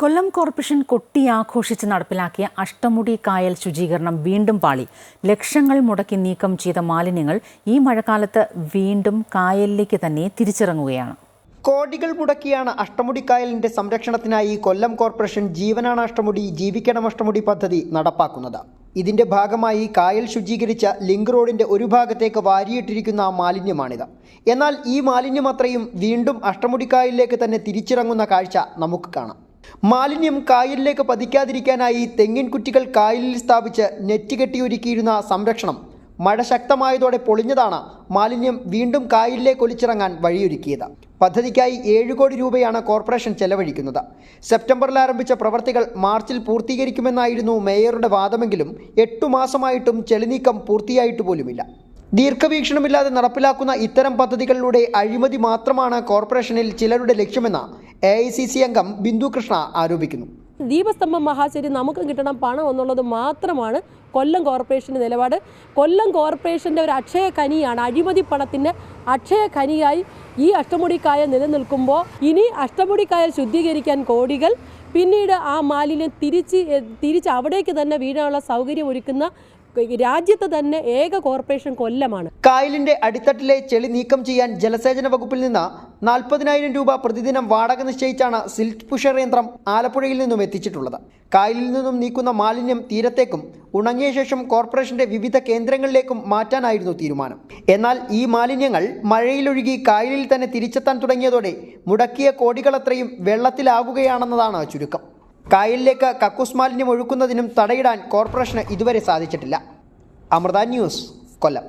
കൊല്ലം corporation കൊട്ടിയാഘോഷിച്ച് നടപ്പിലാക്കിയ അഷ്ടമുടി കായൽ ശുചീകരണം വീണ്ടും പാളി. ലക്ഷങ്ങൾ മുടക്കി നീക്കം ചെയ്ത മാലിന്യങ്ങൾ ഈ മഴക്കാലത്ത് വീണ്ടും കായലിലേക്ക് തന്നെ തിരിച്ചിറങ്ങുകയാണ്. കോടികൾ മുടക്കിയാണ് അഷ്ടമുടിക്കായലിന്റെ സംരക്ഷണത്തിനായി കൊല്ലം കോർപ്പറേഷൻ ജീവനാണ് അഷ്ടമുടി ജീവിക്കണം അഷ്ടമുടി പദ്ധതി നടപ്പാക്കുന്നത്. ഇതിന്റെ ഭാഗമായി കായൽ ശുചീകരിച്ച ലിങ്ക് റോഡിന്റെ ഒരു ഭാഗത്തേക്ക് വാരിയിട്ടിരിക്കുന്ന മാലിന്യമാണിത്. എന്നാൽ ഈ മാലിന്യം അത്രയും വീണ്ടും അഷ്ടമുടിക്കായലിലേക്ക് തന്നെ തിരിച്ചിറങ്ങുന്ന കാഴ്ച നമുക്ക് കാണാം. മാലിന്യം കായലിലേക്ക് പതിക്കാതിരിക്കാനായി തെങ്ങിൻ കുറ്റികൾ കായലിൽ സ്ഥാപിച്ച് നെറ്റ് കെട്ടിയൊരുക്കിയിരുന്ന സംരക്ഷണം മഴ ശക്തമായതോടെ പൊളിഞ്ഞതാണ് മാലിന്യം വീണ്ടും കായലിലേക്ക് ഒലിച്ചിറങ്ങാൻ വഴിയൊരുക്കിയത്. പദ്ധതിക്കായി 7 കോടി രൂപയാണ് കോർപ്പറേഷൻ ചെലവഴിക്കുന്നത്. സെപ്റ്റംബറിൽ ആരംഭിച്ച പ്രവർത്തികൾ മാർച്ചിൽ പൂർത്തീകരിക്കുമെന്നായിരുന്നു മേയറുടെ വാദമെങ്കിലും 8 മാസമായിട്ടും ചെളിനീക്കം പൂർത്തിയായിട്ട് പോലുമില്ല. ദീർഘവീക്ഷണമില്ലാതെ നടപ്പിലാക്കുന്ന ഇത്തരം പദ്ധതികളിലൂടെ അഴിമതി മാത്രമാണ് കോർപ്പറേഷനിൽ ചിലരുടെ ലക്ഷ്യമെന്ന് AICC അംഗം ബിന്ദു കൃഷ്ണ ആരോപിക്കുന്നു. ദീപസ്തംഭം മഹാശരി നമുക്ക് കിട്ടണം പണം എന്നുള്ളത് മാത്രമാണ് കൊല്ലം കോർപ്പറേഷൻ്റെ നിലപാട്. കൊല്ലം കോർപ്പറേഷൻ്റെ ഒരു അക്ഷയ ഖനിയാണ്, അഴിമതി പണത്തിൻ്റെ അക്ഷയ ഖനിയായി ഈ അഷ്ടമുടിക്കായൽ നിലനിൽക്കുമ്പോൾ ഇനി അഷ്ടമുടിക്കായൽ ശുദ്ധീകരിക്കാൻ കോടികൾ, പിന്നീട് ആ മാലിന്യം തിരിച്ച് അവിടേക്ക് തന്നെ വീഴാനുള്ള സൗകര്യം ഒരുക്കുന്ന രാജ്യത്ത് തന്നെ ഏക കോർപ്പറേഷൻ കൊല്ലമാണ്. കായലിന്റെ അടിത്തട്ടിലെ ചെളി നീക്കം ചെയ്യാൻ ജലസേചന വകുപ്പിൽ നിന്ന് 40,000 രൂപ പ്രതിദിനം വാടക നിശ്ചയിച്ചാണ് സിൽറ്റ് പുഷർ യന്ത്രം ആലപ്പുഴയിൽ നിന്നും എത്തിച്ചിട്ടുള്ളത്. കായലിൽ നിന്നും നീക്കുന്ന മാലിന്യം തീരത്തേക്കും ഉണങ്ങിയ ശേഷം കോർപ്പറേഷന്റെ വിവിധ കേന്ദ്രങ്ങളിലേക്കും മാറ്റാനായിരുന്നു തീരുമാനം. എന്നാൽ ഈ മാലിന്യങ്ങൾ മഴയിലൊഴുകി കായലിൽ തന്നെ തിരിച്ചെത്താൻ തുടങ്ങിയതോടെ മുടക്കിയ കോടികളത്രയും വെള്ളത്തിലാവുകയാണെന്നതാണ് ചുരുക്കം. കായലിലേക്ക് കക്കൂസ് മാലിന്യം ഒഴുക്കുന്നതിനും തടയിടാൻ കോർപ്പറേഷന് ഇതുവരെ സാധിച്ചിട്ടില്ല. അമൃത ന്യൂസ്, കൊല്ലം.